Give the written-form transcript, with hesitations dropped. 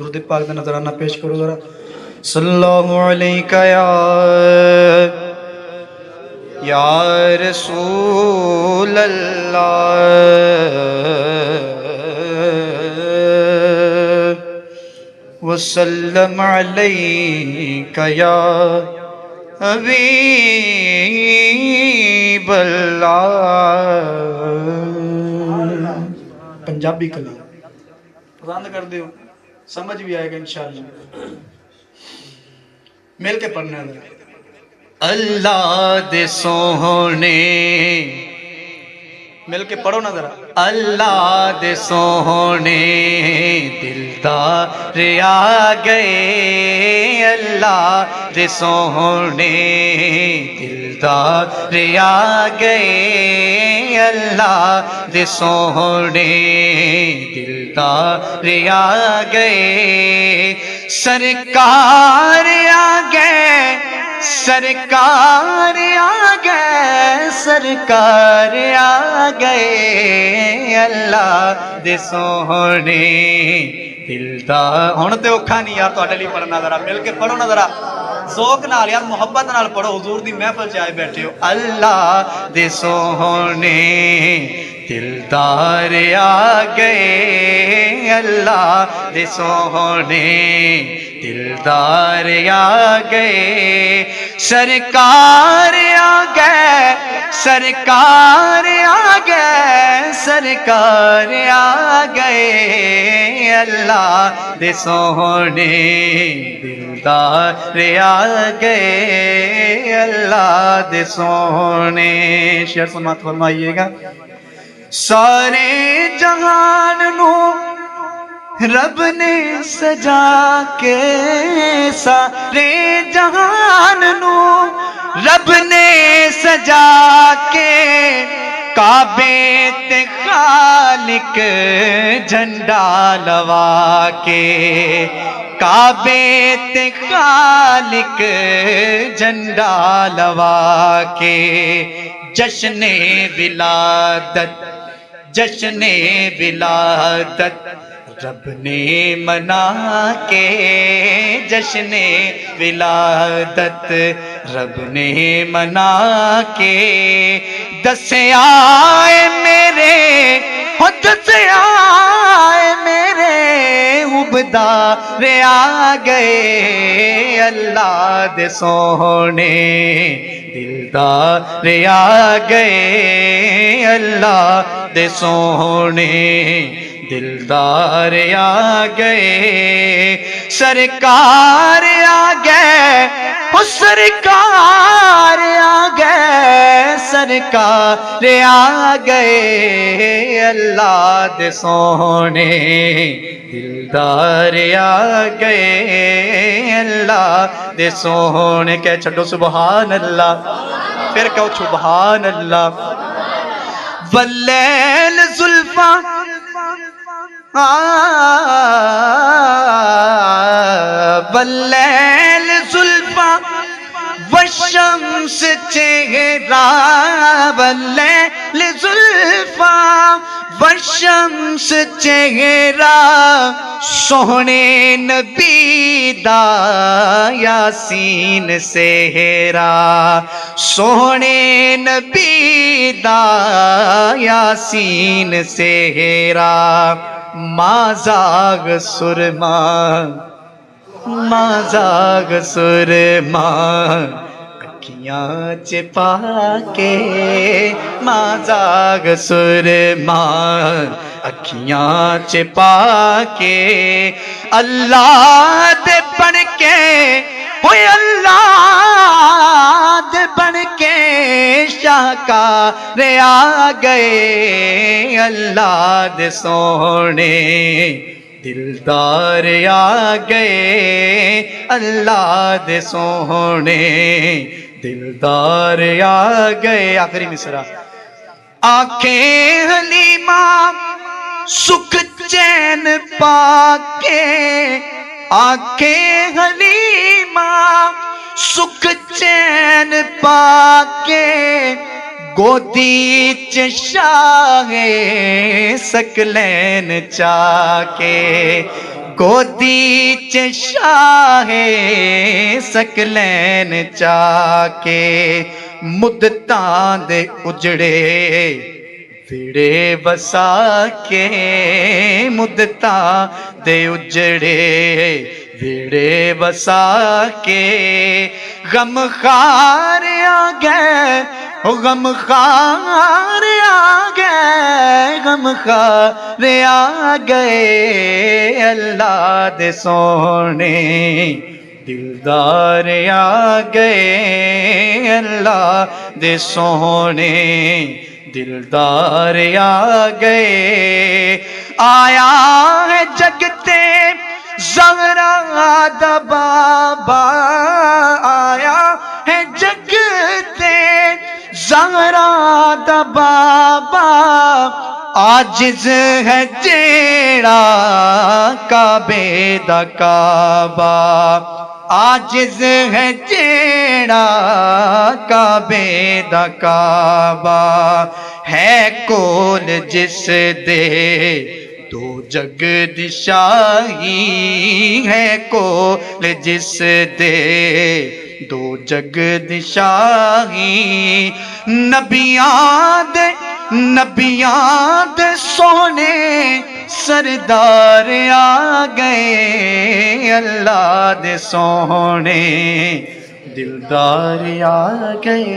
درود پاک دا نظرانہ پیش کرو ذرا صلی اللہ علیکہ یا رسول اللہ وسلم علیکہ یا حبیب اللہ۔ پنجابی کلام پسند کر دیو، سمجھ بھی آئے گا انشاءاللہ، مل کے پڑھنا ہے۔ اللہ دے سوہنے، مل کے پڑھو نا ذرا۔ اللہ دے سوہنے دلدار آ گئے، اللہ دے سوہنے دلدار آ گئے، اللہ دے سوہنے دلدار آ گئے، سرکار آ گئے، سرکار آ گئے، سرکار آ گئے، اللہ دے سوہنے دلدار۔ ہن تے اوکھا نہیں یار تہاڈے لئی پڑھنا، ذرا مل کے پڑھو نا ذرا، ذوق نال یار، محبت نال پڑھو، حضور دی محفل چ آئے بیٹھے ہو۔ اللہ دے سوہنے دلدار آ گئے، اللہ دے سوہنے دلدار آ گئے، سرکار آ گئے، سرکار آ گئے، سرکار آ گئے، اللہ دے سوہنے دلدار آ گئے، اللہ دے سوہنے۔ شعر سماعت فرمائیے گا۔ سارے جہان نو رب نے سجا کے، سارے جہان نو رب نے سجا کے، کعبے تے خالق جھنڈا لوا کے، کعبے تے خالق جھنڈا لوا کے، جشن ولادت، جشن ولادت رب نے منا کے، جشن ولادت رب نے منا کے، دسے آئے میرے، دسے آئے میرے عبدار آ گئے، اللہ دے سوہنے دلدار آ گئے، اللہ دے سوہنے دلدار آ گئے، سرکار آ گئے، سرکار آ گئے، سرکار آ گئے، اللہ دے سوہنے دلدار آ گئے، اللہ دے سوہنے۔ کہہ چھڑو سبحان اللہ، پھر کہو سبحان اللہ۔ واللیل زلفا واللیل زلفا والشمس چہرہ، واللیل زلفا والشمس چہرہ، سوہنے نبی دا یاسین سہرا، سوہنے نبی دا یاسین سہرا، ماں زاغ سرما، ماں زاغ سرما اکھیاں چپا کے، ماں زاغ سرما اکھیاں چپا کے، اللہ دے بن کے، ہوئے اللہ دے بن کے، شاہکار آ گئے، اللہ دے سوہنے دلدار آ گئے، اللہ دے سوہنے دلدار آ گئے۔ آخری مصرع۔ آنکھیں حلیمہ سکھ چین پا کے، آنکھیں حلیمہ سکھ چین پا کے، گودی چشاہ سکلین چاکے، گودی چ شاہ سکلین چاکے مدتاں دے اجڑے ویڑے وسا کے مدتاں دے اجڑے ویڑے وسا کے غم خار آ گئے غم خار آ گئے غم خار آ گئے اللہ دے سونے دلدار آ گئے اللہ دے سونے دلدار آ گئے آیا ہے جگتے زہرا دا بابا آیا ہے جگتے زہرا دا بابا عاجز ہے جیڑا کعبے دا کعبہ عاجز ہے جیڑا کعبے دا کعبہ ہے کول جس دے دو جگ دی شاہی ہے کول جس دے دو جگ دی شاہی نبیاں دے سونے سردار آ گئے اللہ دے سونے دلدار آ گئے